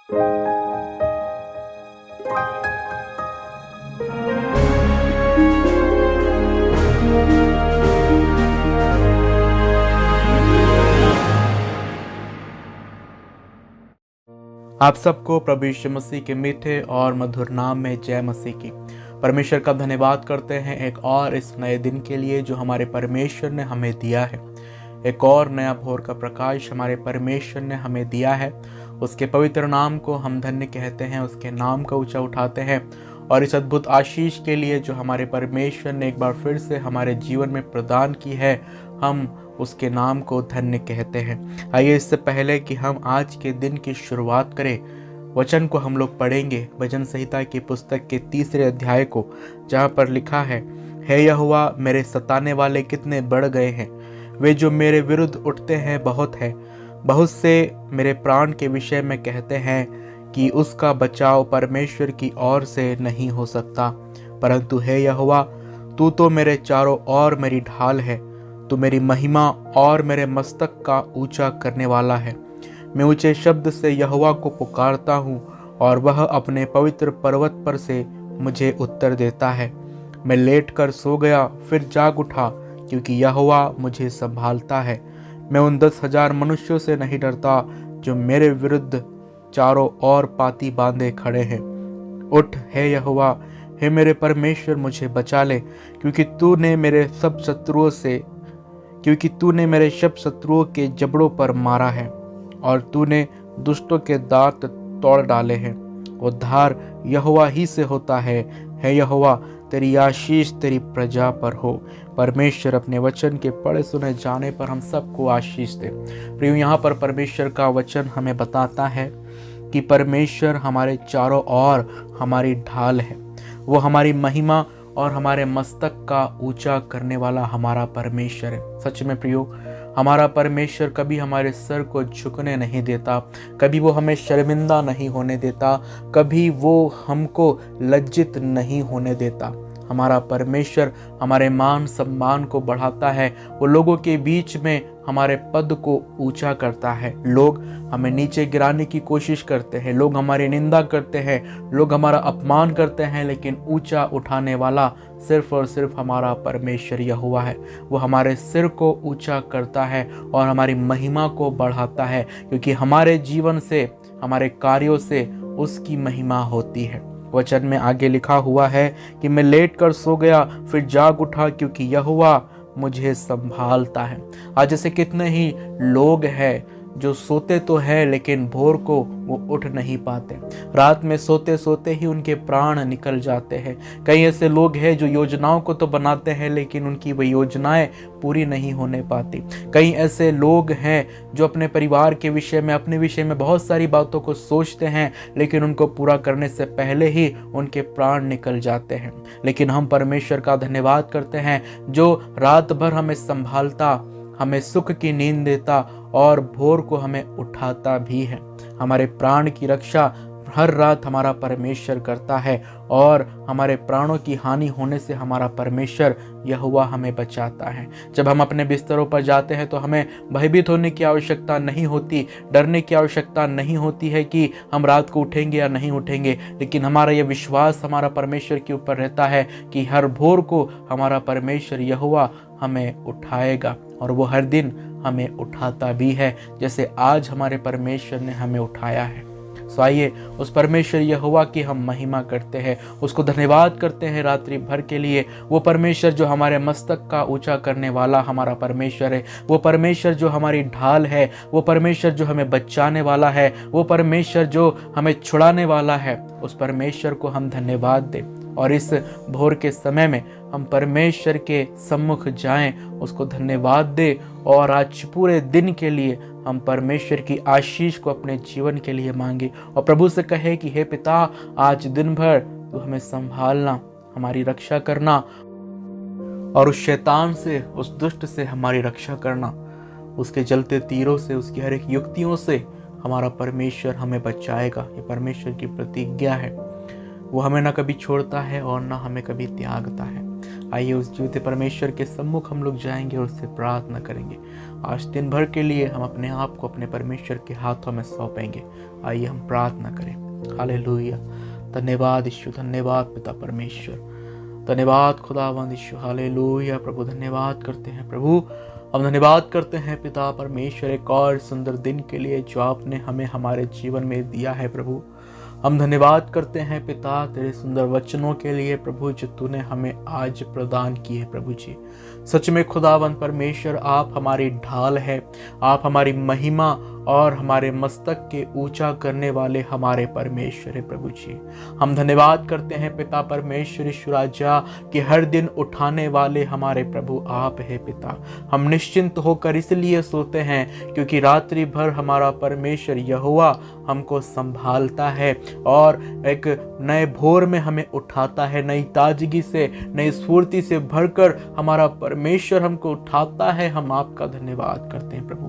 आप सबको प्रभु यीशु मसीह के मीठे और मधुर नाम में जय मसीह की। परमेश्वर का धन्यवाद करते हैं एक और इस नए दिन के लिए जो हमारे परमेश्वर ने हमें दिया है। एक और नया भोर का प्रकाश हमारे परमेश्वर ने हमें दिया है। उसके पवित्र नाम को हम धन्य कहते हैं, उसके नाम का ऊंचा उठाते हैं और इस अद्भुत आशीष के लिए जो हमारे परमेश्वर ने एक बार फिर से हमारे जीवन में प्रदान की है, हम उसके नाम को धन्य कहते हैं। आइए इससे पहले कि हम आज के दिन की शुरुआत करें, वचन को हम लोग पढ़ेंगे भजन संहिता की पुस्तक के 3 अध्याय को, जहाँ पर लिखा है, हे यहोवा मेरे सताने वाले कितने बढ़ गए हैं, वे जो मेरे विरुद्ध उठते हैं बहुत है। बहुत से मेरे प्राण के विषय में कहते हैं कि उसका बचाव परमेश्वर की ओर से नहीं हो सकता। परंतु हे यहोवा, तू तो मेरे चारों ओर मेरी ढाल है, तू मेरी महिमा और मेरे मस्तक का ऊंचा करने वाला है। मैं ऊंचे शब्द से यहोवा को पुकारता हूँ और वह अपने पवित्र पर्वत पर से मुझे उत्तर देता है। मैं लेट कर सो गया फिर जाग उठा, क्योंकि यहोवा मुझे संभालता है। मैं उन 10,000 मनुष्यों से नहीं डरता जो मेरे विरुद्ध चारों ओर पाती बांधे खड़े हैं। उठ हे यहोवा, हे मेरे परमेश्वर मुझे बचा ले, क्योंकि तूने मेरे सब शत्रुओं के जबड़ों पर मारा है और तूने दुष्टों के दांत तोड़ डाले हैं। उद्धार यहोवा ही से होता है। हे यहोवा, तेरी आशीष तेरी प्रजा पर हो। परमेश्वर अपने वचन के पढ़े सुने जाने पर हम सबको आशीष दे। प्रियो, यहाँ पर परमेश्वर का वचन हमें बताता है कि परमेश्वर हमारे चारों ओर हमारी ढाल है। वो हमारी महिमा और हमारे मस्तक का ऊंचा करने वाला हमारा परमेश्वर है। सच में प्रियो, हमारा परमेश्वर कभी हमारे सर को झुकने नहीं देता, कभी वो हमें शर्मिंदा नहीं होने देता, कभी वो हमको लज्जित नहीं होने देता। हमारा परमेश्वर हमारे मान सम्मान को बढ़ाता है। वो लोगों के बीच में हमारे पद को ऊंचा करता है। लोग हमें नीचे गिराने की कोशिश करते हैं, लोग हमारी निंदा करते हैं, लोग हमारा अपमान करते हैं, लेकिन ऊंचा उठाने वाला सिर्फ और सिर्फ हमारा परमेश्वर यहोवा है। वो हमारे सिर को ऊंचा करता है और हमारी महिमा को बढ़ाता है, क्योंकि हमारे जीवन से, हमारे कार्यों से उसकी महिमा होती है। वचन में आगे लिखा हुआ है कि मैं लेट कर सो गया फिर जाग उठा, क्योंकि यहोवा मुझे संभालता है। आज ऐसे कितने ही लोग हैं जो सोते तो है लेकिन भोर को वो उठ नहीं पाते। रात में सोते सोते ही उनके प्राण निकल जाते हैं। कई ऐसे लोग हैं जो योजनाओं को तो बनाते हैं लेकिन उनकी वह योजनाएं पूरी नहीं होने पाती। कई ऐसे लोग हैं जो अपने परिवार के विषय में, अपने विषय में बहुत सारी बातों को सोचते हैं लेकिन उनको पूरा करने से पहले ही उनके प्राण निकल जाते हैं। लेकिन हम परमेश्वर का धन्यवाद करते हैं जो रात भर हमें संभालता, हमें सुख की नींद देता और भोर को हमें उठाता भी है। हमारे प्राण की रक्षा हर रात हमारा परमेश्वर करता है और हमारे प्राणों की हानि होने से हमारा परमेश्वर यहोवा हमें बचाता है। जब हम अपने बिस्तरों पर जाते हैं तो हमें भयभीत होने की आवश्यकता नहीं होती, डरने की आवश्यकता नहीं होती है कि हम रात को उठेंगे या नहीं उठेंगे, लेकिन हमारा यह विश्वास हमारा परमेश्वर के ऊपर रहता है कि हर भोर को हमारा परमेश्वर यहोवा हमें उठाएगा और वो हर दिन हमें उठाता भी है, जैसे आज हमारे परमेश्वर ने हमें उठाया है। सो आइए उस परमेश्वर यहोवा की हम महिमा करते हैं, उसको धन्यवाद करते हैं रात्रि भर के लिए। वो परमेश्वर जो हमारे मस्तक का ऊंचा करने वाला हमारा परमेश्वर है, वो परमेश्वर जो हमारी ढाल है, वो परमेश्वर जो हमें बचाने वाला है, वो परमेश्वर जो हमें छुड़ाने वाला है। उस परमेश्वर को हम धन्यवाद दें और इस भोर के समय में हम परमेश्वर के सम्मुख जाएं, उसको धन्यवाद दें और आज पूरे दिन के लिए हम परमेश्वर की आशीष को अपने जीवन के लिए मांगे और प्रभु से कहे कि हे पिता, आज दिन भर तू हमें संभालना, हमारी रक्षा करना और उस शैतान से, उस दुष्ट से हमारी रक्षा करना, उसके जलते तीरों से, उसकी हर एक युक्तियों से हमारा परमेश्वर हमें बचाएगा। ये परमेश्वर की प्रतिज्ञा है। वो हमें ना कभी छोड़ता है और ना हमें कभी त्यागता है। आइए उस जीवित परमेश्वर के सम्मुख हम लोग जाएंगे और उससे प्रार्थना करेंगे। आज दिन भर के लिए हम अपने आप को अपने परमेश्वर के हाथों में सौंपेंगे। आइए हम प्रार्थना करें। हालेलुया। धन्यवाद यीशु, धन्यवाद पिता परमेश्वर, धन्यवाद खुदावंद यीशु। हालेलुया प्रभु, धन्यवाद करते हैं प्रभु, हम धन्यवाद करते हैं पिता परमेश्वर एक और सुंदर दिन के लिए जो आपने हमें हमारे जीवन में दिया है प्रभु। हम धन्यवाद करते हैं पिता तेरे सुंदर वचनों के लिए प्रभु जो तूने हमें आज प्रदान किए प्रभु जी। सच में खुदावंद परमेश्वर आप हमारी ढाल है, आप हमारी महिमा और हमारे मस्तक के ऊंचा करने वाले हमारे परमेश्वर है प्रभु जी। हम धन्यवाद करते हैं पिता परमेश्वर यीशु राजा कि हर दिन उठाने वाले हमारे प्रभु आप है पिता। हम निश्चिंत होकर इसलिए सोते हैं क्योंकि रात्रि भर हमारा परमेश्वर यहोवा हमको संभालता है और एक नए भोर में हमें उठाता है, नई ताजगी से नई स्फूर्ति से भरकर हमारा परमेश्वर हमको उठाता है। हम आपका धन्यवाद करते हैं प्रभु,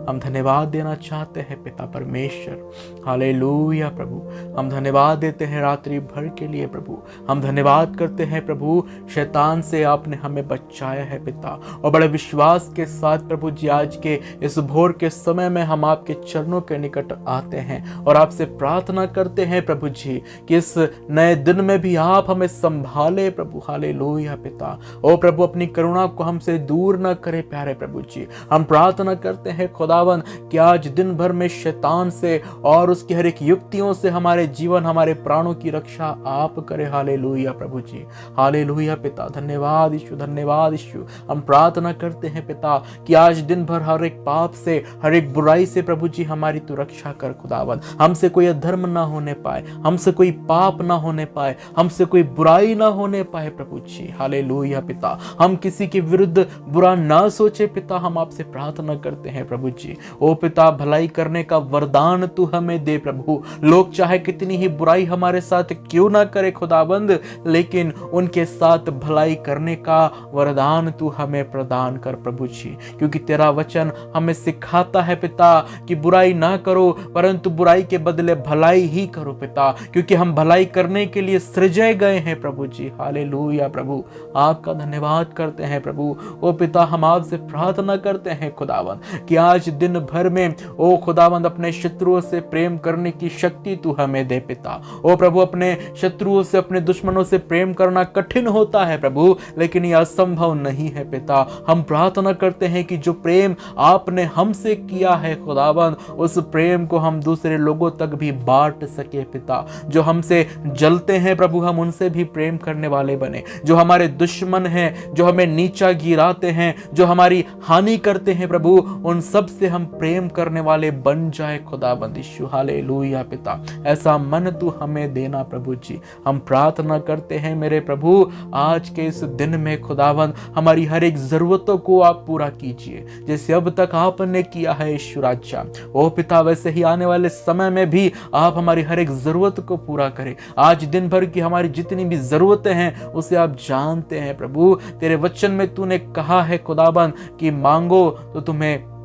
हम धन्यवाद देना चाहते हैं पिता परमेश्वर। हालेलुया प्रभु, हम धन्यवाद देते हैं रात्रि भर के लिए प्रभु। हम धन्यवाद करते हैं प्रभु शैतान से आपने हमें बचाया है पिता, और बड़े विश्वास के साथ प्रभु जी आज के इस भोर के समय में हम आपके चरणों के निकट आते हैं और आपसे प्रार्थना करते हैं प्रभु जी कि इस नए दिन में भी आप हमें संभाले प्रभु। हालेलुया पिता, ओ प्रभु अपनी करुणा को हमसे दूर न करे प्यारे प्रभु जी। हम प्रार्थना करते हैं खुदावन कि आज दिन भर में शैतान से और उसकी हर एक युक्तियों से हमारे जीवन हमारे प्राणों की रक्षा आप करे। हालेलुया प्रभु जी, हालेलुया पिता, धन्यवाद यीशु, धन्यवाद यीशु। हम प्रार्थना करते हैं पिता कि आज दिन भर हर एक पाप से हर एक बुराई से प्रभु जी हमारी तू रक्षा कर खुदावन। हमसे कोई अधर्म ना होने पाए, हमसे कोई पाप ना होने पाए, हमसे कोई बुराई ना होने पाए प्रभु जी। हालेलुया पिता, हम किसी के विरुद्ध बुरा ना सोचे पिता, हम आपसे प्रार्थना करते हैं प्रभु जी। ओ पिता, भलाई करने का वरदान तू हमें दे प्रभु। लोग चाहे कितनी ही बुराई हमारे साथ क्यों ना करे खुदाबंद, लेकिन उनके साथ भलाई करने का वरदान तू हमें प्रदान कर प्रभु जी, क्योंकि तेरा वचन हमें सिखाता है पिता कि बुराई ना करो परंतु बुराई के बदले भलाई ही करो पिता, क्योंकि हम भलाई करने के लिए सृजे गए हैं प्रभु जी। हालेलुया प्रभु, आपका धन्यवाद करते हैं प्रभु। ओ पिता, हम आपसे प्रार्थना करते हैं खुदावन कि आज दिन भर में ओ खुदावंद अपने शत्रुओं से प्रेम करने की शक्ति तू हमें दे पिता। ओ प्रभु, अपने शत्रुओं से अपने दुश्मनों से प्रेम करना कठिन होता है प्रभु, लेकिन यह असंभव नहीं है पिता। हम प्रार्थना करते हैं कि जो प्रेम आपने हमसे किया है खुदावंद, उस प्रेम को हम दूसरे लोगों तक भी बांट सके पिता। जो हमसे जलते हैं प्रभु, हम उनसे भी प्रेम करने वाले बने। जो हमारे दुश्मन हैं, जो हमें नीचा गिराते हैं, जो हमारी हानि करते हैं प्रभु, उन सब से हम प्रेम करने वाले बन जाए खुदाबंद यीशु। हालेलुया पिता, ऐसा मन तू हमें देना प्रभु जी। हम प्रार्थना करते हैं मेरे प्रभु, आज के इस दिन में खुदाबंद हमारी हर एक जरूरतों को आप पूरा कीजिए जैसे अब तक आपने किया है यीशु राजा। ओ पिता, वैसे ही आने वाले समय में भी आप हमारी हर एक जरूरत को पूरा करें। आज दिन भर की हमारी जितनी भी जरूरतें हैं उसे आप जानते हैं प्रभु। तेरे वचन में तूने कहा है खुदाबंद कि मांगो तो तुम्हें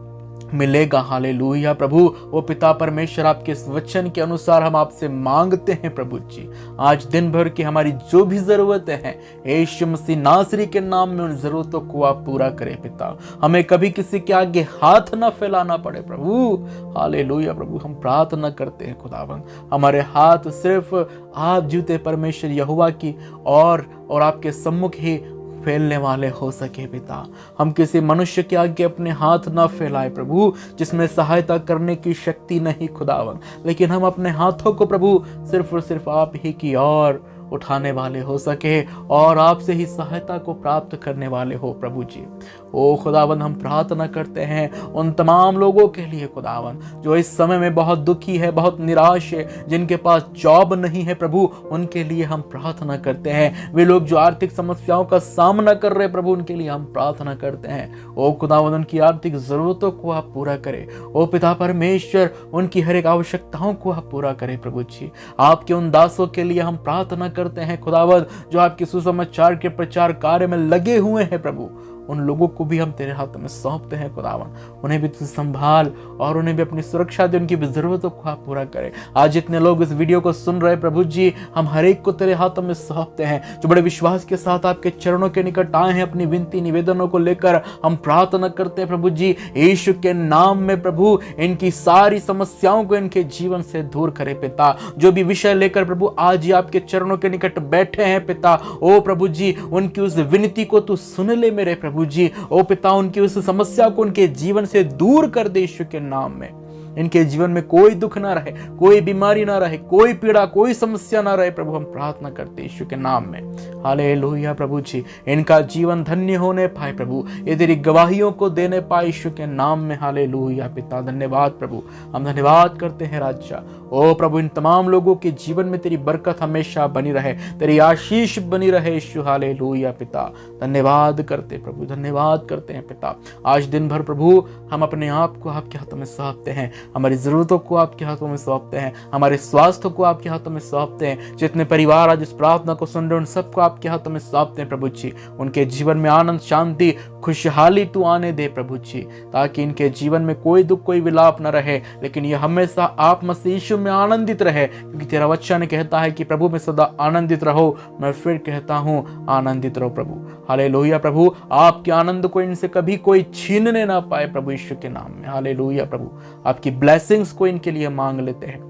मिलेगा। हालेलुया प्रभु। वो पिता परमेश्वर, आपके इस वचन के अनुसार हम आपसे मांगते हैं प्रभु जी। आज दिन भर की हमारी जो भी जरूरतें हैं यीशु मसीह नासरी के नाम में उन जरूरतों को आप पूरा करें पिता। हमें कभी किसी के आगे हाथ ना फैलाना पड़े प्रभु। हालेलुया प्रभु, हम प्रार्थना करते हैं खुदावंद, हमारे हाथ सिर्फ आप जीवते परमेश्वर यहोवा की और आपके सम्मुख ही फैलने वाले हो सके पिता। हम किसी मनुष्य के आगे अपने हाथ ना फैलाए प्रभु जिसमें सहायता करने की शक्ति नहीं खुदावन, लेकिन हम अपने हाथों को प्रभु सिर्फ और सिर्फ आप ही की ओर उठाने वाले हो सके और आपसे ही सहायता को प्राप्त करने वाले हो प्रभु जी। ओ खुदावन, हम प्रार्थना करते हैं उन तमाम लोगों के लिए खुदावन जो इस समय में बहुत दुखी है, बहुत निराश है, जिनके पास जॉब नहीं है प्रभु, उनके लिए हम प्रार्थना करते हैं। वे लोग जो आर्थिक समस्याओं का सामना कर रहे प्रभु, उनके लिए हम प्रार्थना करते हैं। ओ खुदावन, उनकी आर्थिक जरूरतों को आप पूरा करें। ओ पिता परमेश्वर, उनकी हर एक आवश्यकताओं को आप पूरा करें प्रभु जी। आपके उन दासों के लिए हम प्रार्थना करते हैं खुदावन जो आपके सुसमाचार के प्रचार कार्य में लगे हुए हैं प्रभु। उन लोगों को भी हम तेरे हाथों में सौंपते हैं खुदावन। उन्हें भी तू संभाल और उन्हें भी अपनी सुरक्षा दे, उनकी भी जरूरतों को आप पूरा करे। आज जितने लोग इस वीडियो को सुन रहे प्रभु जी, हम हर एक को तेरे हाथों में सौंपते हैं। जो बड़े विश्वास के साथ आपके चरणों के निकट आए हैं, अपनी विनती निवेदनों को लेकर हम प्रार्थना करते हैं प्रभु जी, यीशु के नाम में प्रभु इनकी सारी समस्याओं को इनके जीवन से दूर करे पिता। जो भी विषय लेकर प्रभु आज ही आपके चरणों के निकट बैठे हैं पिता, ओ प्रभु जी उनकी उस विनती को तू सुन ले मेरे प्रभु जी। ओ पिता, उनकी उस समस्या को उनके जीवन से दूर कर दे यीशु के नाम में। इनके जीवन में कोई दुख ना रहे, कोई बीमारी ना रहे, कोई पीड़ा, कोई समस्या ना रहे प्रभु, हम प्रार्थना करते हैं यीशु के नाम में। हालेलुया प्रभु जी, इनका जीवन धन्य होने पाए प्रभु, ये तेरी गवाहियों को देने पाए यीशु के नाम में। हालेलुया पिता, धन्यवाद प्रभु, हम धन्यवाद करते हैं राजा। ओ प्रभु, इन तमाम लोगों के जीवन में तेरी बरकत हमेशा बनी रहे, तेरी आशीष बनी रहे यीशु। हालेलुया पिता, धन्यवाद करते प्रभु, धन्यवाद करते हैं पिता। आज दिन भर प्रभु हम अपने आप को आपके हाथों में सौंपते हैं, हमारी जरूरतों को आपके हाथों में सौंपते हैं, हमारे स्वास्थ्य को आपके हाथों में सौंपते हैं। जितने परिवार आज इस प्रार्थना को सुन रहे उन सबको आपके हाथों में सौंपते हैं प्रभु जी। उनके जीवन में आनंद, शांति, खुशहाली तू आने दे प्रभु जी, ताकि इनके जीवन में कोई दुख, कोई विलाप न रहे, लेकिन ये हमेशा आप मसीह यीशु में आनंदित रहे, क्योंकि तेरा वचन कहता है कि प्रभु में सदा आनंदित रहो। मैं फिर कहता हूँ आनंदित रहो प्रभु। हालेलुया प्रभु, आपके आनंद को इनसे कभी कोई छीनने ना पाए प्रभु यीशु के नाम में। हालेलुया प्रभु, आपकी ब्लेसिंग्स को इनके लिए मांग लेते हैं,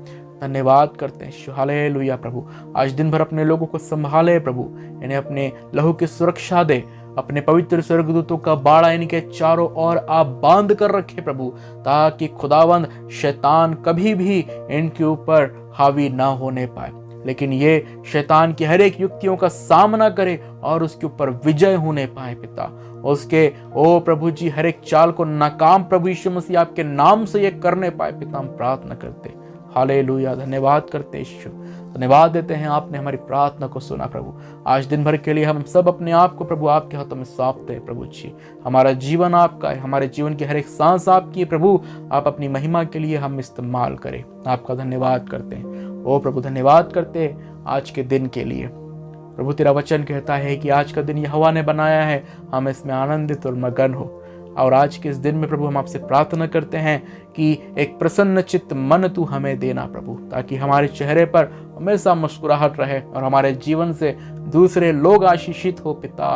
धन्यवाद करते हैं। हालेलुया प्रभु, आज दिन भर अपने लोगों को संभाले प्रभु, इन्हें अपने लहू की सुरक्षा दे, अपने पवित्र स्वर्गदूतों का बाड़ा इनके चारों ओर आप बांध कर रखे प्रभु, ताकि खुदावंद शैतान कभी भी इनके ऊपर हावी ना होने पाए, लेकिन ये शैतान की हर एक युक्तियों का सामना करे और उसके ऊपर विजय होने पाए पिता। उसके ओ प्रभु जी हर एक चाल को नाकाम प्रभु यीशु मसीह आपके नाम से ये करने पाए पिता, हम प्रार्थना करते। हालेलुया, धन्यवाद करते यीशु, धन्यवाद देते हैं, आपने हमारी प्रार्थना को सुना प्रभु। आज दिन भर के लिए हम सब अपने आप को प्रभु आपके हाथों में सौंपते हैं प्रभु जी। हमारा जीवन आपका है, हमारे जीवन की हर एक सांस आपकी है प्रभु, आप अपनी महिमा के लिए हम इस्तेमाल करें। आपका धन्यवाद करते हैं ओ प्रभु, धन्यवाद करते हैं आज के दिन के लिए प्रभु। तेरा वचन कहता है कि आज का दिन यहोवा ने बनाया है, हम इसमें आनंदित और मगन हो। और आज के इस दिन में प्रभु हम आपसे प्रार्थना करते हैं कि एक प्रसन्न चित्त मन तू हमें देना प्रभु, ताकि हमारे चेहरे पर हमेशा मुस्कुराहट रहे और हमारे जीवन से दूसरे लोग आशीषित हो पिता।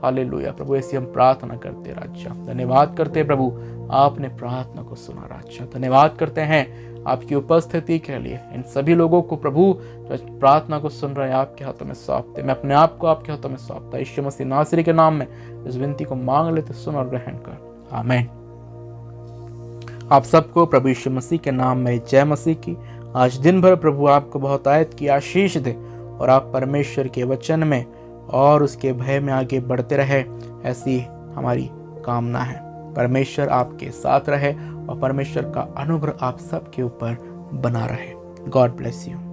हालेलुया प्रभु, ऐसी हम प्रार्थना करते राजा। धन्यवाद करते प्रभु, आपने प्रार्थना को सुना राजा। धन्यवाद करते हैं आपकी उपस्थिति के लिए। इन सभी लोगों को प्रभु जो प्रार्थना को सुन रहे हैं आपके हाथों में सौंपते, मैं अपने आप को आपके हाथों में सौंपता, यीशु मसीह नासरी के नाम में इस विनती को मांग लेते, सुन और ग्रहण कर, आमीन। आप सबको प्रभु यीशु मसीह के नाम में जय मसीह की। आज दिन भर प्रभु आपको बहुत आयत की आशीष दे और आप परमेश्वर के वचन में और उसके भय में आगे बढ़ते रहे, ऐसी हमारी कामना है। परमेश्वर आपके साथ रहे और परमेश्वर का अनुग्रह आप सबके ऊपर बना रहे। God bless you.